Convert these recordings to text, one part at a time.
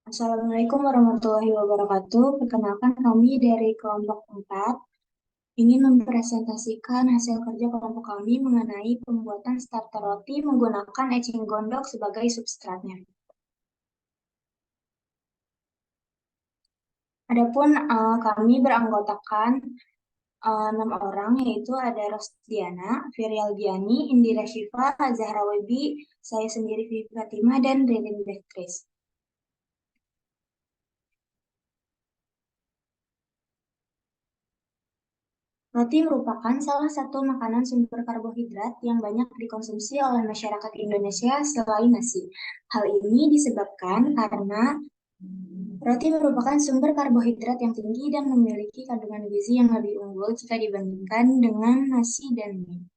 Assalamualaikum warahmatullahi wabarakatuh. Perkenalkan kami dari kelompok 4 ingin mempresentasikan hasil kerja kelompok kami mengenai pembuatan starter roti menggunakan eceng gondok sebagai substratnya. Adapun kami beranggotakan 6 orang, yaitu ada Rosdiana, Virial Diani, Indira Shiva, Zahra Webi, saya sendiri Vivi Fatimah, dan Ririn Beatrice. Roti merupakan salah satu makanan sumber karbohidrat yang banyak dikonsumsi oleh masyarakat Indonesia selain nasi. Hal ini disebabkan karena roti merupakan sumber karbohidrat yang tinggi dan memiliki kandungan gizi yang lebih unggul jika dibandingkan dengan nasi dan mie.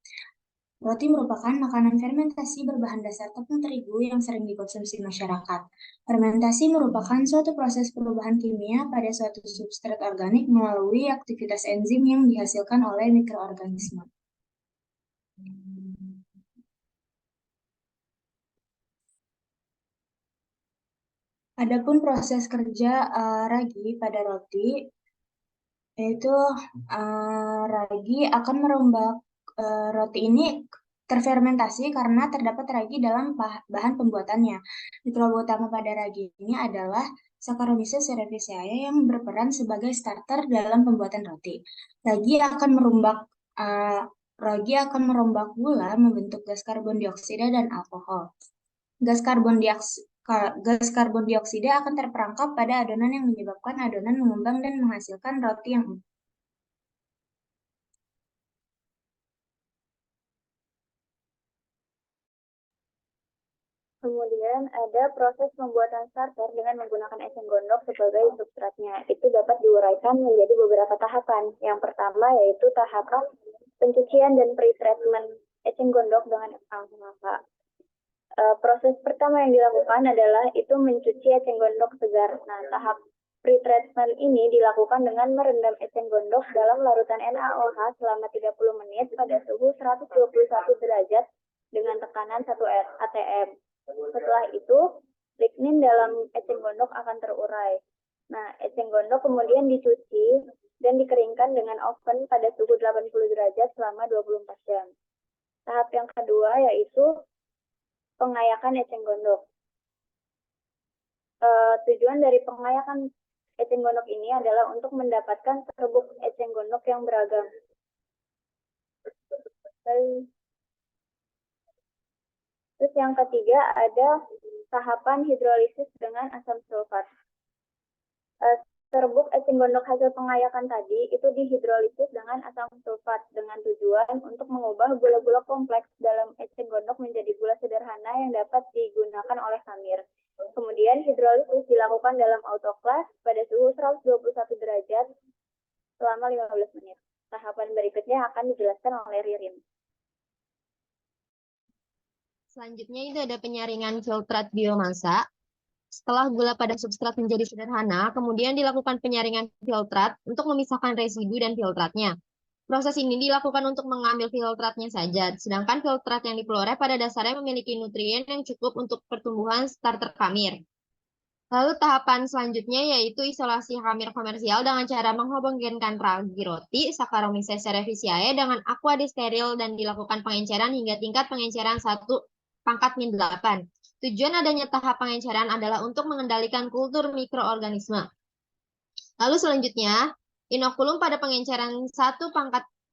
Roti merupakan makanan fermentasi berbahan dasar tepung terigu yang sering dikonsumsi masyarakat. Fermentasi merupakan suatu proses perubahan kimia pada suatu substrat organik melalui aktivitas enzim yang dihasilkan oleh mikroorganisme. Adapun proses kerja ragi pada roti, yaitu ragi akan merombak roti ini terfermentasi karena terdapat ragi dalam bahan pembuatannya. Mikroba utama pada ragi ini adalah Saccharomyces cerevisiae yang berperan sebagai starter dalam pembuatan roti. Ragi akan merombak eh, Ragi akan merombak gula membentuk gas karbon dioksida dan alkohol. Gas karbon dioksida Gas karbon dioksida akan terperangkap pada adonan yang menyebabkan adonan mengembang dan menghasilkan roti yang empuk. Kemudian ada proses pembuatan starter dengan menggunakan eceng gondok sebagai substratnya. Itu dapat diuraikan menjadi beberapa tahapan. Yang pertama yaitu tahapan pencucian dan pre-treatment eceng gondok dengan alkohol. Proses pertama yang dilakukan adalah itu mencuci eceng gondok segar. Nah, tahap pre-treatment ini dilakukan dengan merendam eceng gondok dalam larutan NaOH selama 30 menit pada suhu 121 derajat dengan tekanan 1 atm. Setelah itu, lignin dalam eceng gondok akan terurai. Nah, eceng gondok kemudian dicuci dan dikeringkan dengan oven pada suhu 80 derajat selama 24 jam. Tahap yang kedua yaitu pengayakan eceng gondok. Tujuan dari pengayakan eceng gondok ini adalah untuk mendapatkan serbuk eceng gondok yang beragam. Terus yang ketiga ada tahapan hidrolisis dengan asam sulfat. Serbuk eceng gondok hasil pengayakan tadi itu dihidrolisis dengan asam sulfat dengan tujuan untuk mengubah gula-gula kompleks dalam eceng gondok menjadi gula sederhana yang dapat digunakan oleh khamir. Kemudian hidrolisis dilakukan dalam autoklav pada suhu 121 derajat selama 15 menit. Tahapan berikutnya akan dijelaskan oleh Ririn. Selanjutnya itu ada penyaringan filtrat biomasa. Setelah gula pada substrat menjadi sederhana, kemudian dilakukan penyaringan filtrat untuk memisahkan residu dan filtratnya. Proses ini dilakukan untuk mengambil filtratnya saja, sedangkan filtrat yang dikeluarkan pada dasarnya memiliki nutrien yang cukup untuk pertumbuhan starter khamir. Lalu tahapan selanjutnya yaitu isolasi khamir komersial dengan cara menghomogenkan ragi roti Saccharomyces cerevisiae dengan aqua steril dan dilakukan pengenceran hingga tingkat pengenceran 1/8. Tujuan adanya tahap pengenceran adalah untuk mengendalikan kultur mikroorganisme. Lalu selanjutnya, inokulum pada pengenceran 10 ×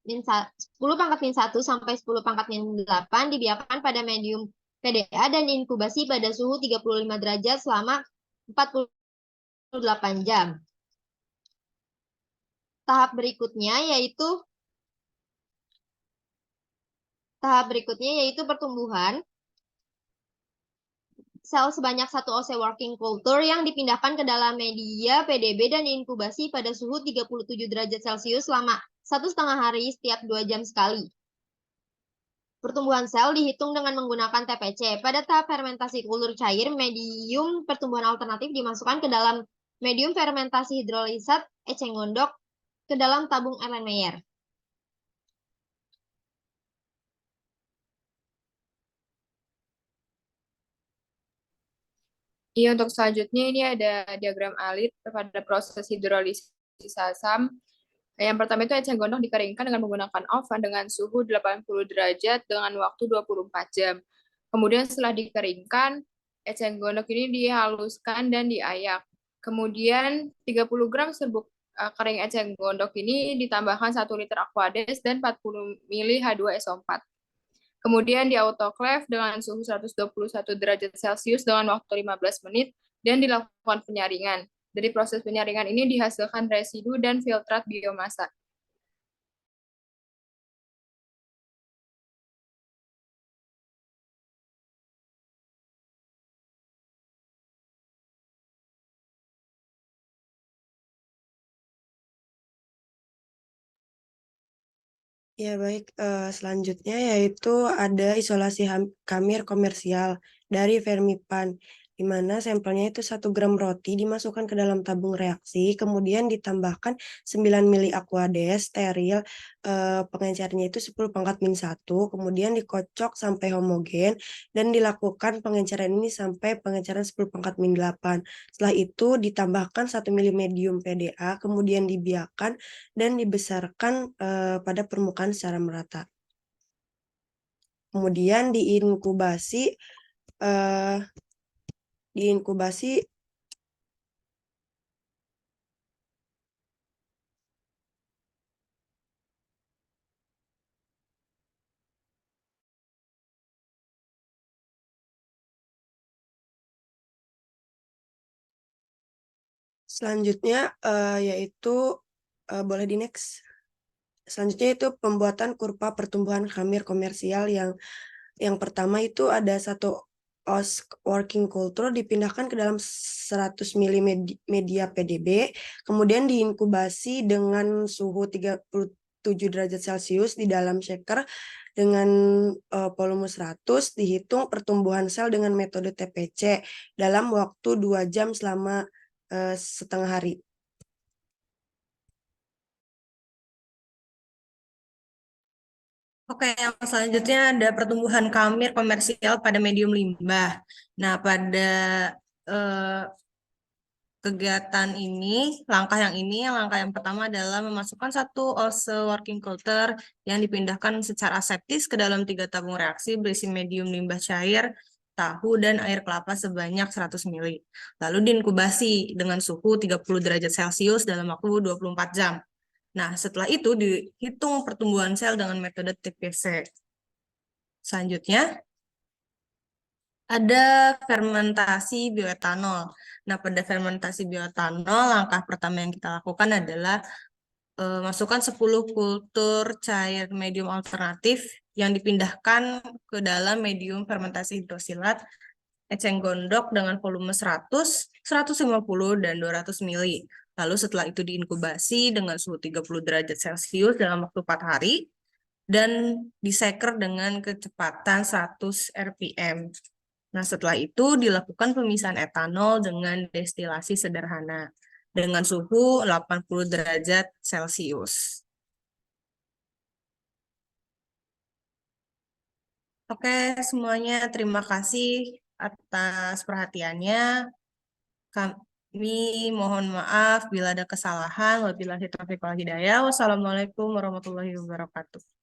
1 sampai 10 × 8 dibiarkan pada medium PDA dan inkubasi pada suhu 35 derajat selama 48 jam. Tahap berikutnya yaitu pertumbuhan sel sebanyak 1 OC working culture yang dipindahkan ke dalam media PDB dan inkubasi pada suhu 37 derajat Celcius selama 1,5 hari setiap 2 jam sekali. Pertumbuhan sel dihitung dengan menggunakan TPC. Pada tahap fermentasi kultur cair, medium pertumbuhan alternatif dimasukkan ke dalam medium fermentasi hidrolisat eceng gondok ke dalam tabung Erlenmeyer. Iya, untuk selanjutnya ini ada diagram alit pada proses hidrolisis asam. Yang pertama itu eceng gondok dikeringkan dengan menggunakan oven dengan suhu 80 derajat dengan waktu 24 jam. Kemudian setelah dikeringkan, eceng gondok ini dihaluskan dan diayak. Kemudian 30 gram serbuk kering eceng gondok ini ditambahkan 1 liter aquades dan 40 ml H2SO4. Kemudian di autoclave dengan suhu 121 derajat Celcius dengan waktu 15 menit dan dilakukan penyaringan. Dari proses penyaringan ini dihasilkan residu dan filtrat biomasa. Ya, baik. Selanjutnya yaitu ada isolasi kamir komersial dari Fermipan, di mana sampelnya itu 1 gram roti dimasukkan ke dalam tabung reaksi, kemudian ditambahkan 9 mili aquades steril, pengencernya itu 10 pangkat min 1, kemudian dikocok sampai homogen, dan dilakukan pengenceran ini sampai pengenceran 10 pangkat min 8. Setelah itu ditambahkan 1 mili medium PDA, kemudian dibiarkan dan dibesarkan pada permukaan secara merata. Kemudian diinkubasi selanjutnya yaitu boleh di next. Selanjutnya itu pembuatan kurva pertumbuhan kamir komersial yang pertama itu ada 1 oz working culture dipindahkan ke dalam 100 mili media PDB, kemudian diinkubasi dengan suhu 37 derajat Celcius di dalam shaker dengan volume 100, dihitung pertumbuhan sel dengan metode TPC dalam waktu 2 jam selama setengah hari. Oke, yang selanjutnya ada pertumbuhan kamir komersial pada medium limbah. Nah, pada kegiatan ini, langkah yang pertama adalah memasukkan 1 oz working culture yang dipindahkan secara aseptis ke dalam 3 tabung reaksi berisi medium limbah cair, tahu, dan air kelapa sebanyak 100 ml. Lalu diinkubasi dengan suhu 30 derajat Celcius dalam waktu 24 jam. Nah, setelah itu dihitung pertumbuhan sel dengan metode TPC. Selanjutnya, ada fermentasi bioetanol. Nah, pada fermentasi bioetanol, langkah pertama yang kita lakukan adalah masukkan 10 kultur cair medium alternatif yang dipindahkan ke dalam medium fermentasi hidrosilat eceng gondok dengan volume 100, 150, dan 200 ml. Lalu setelah itu diinkubasi dengan suhu 30 derajat Celcius dalam waktu 4 hari dan diseker dengan kecepatan 100 rpm. Nah, setelah itu dilakukan pemisahan etanol dengan destilasi sederhana dengan suhu 80 derajat Celcius. Oke, semuanya terima kasih atas perhatiannya. Kami mohon maaf bila ada kesalahan. Wabillahi taufiq wal hidayah. Wassalamualaikum warahmatullahi wabarakatuh.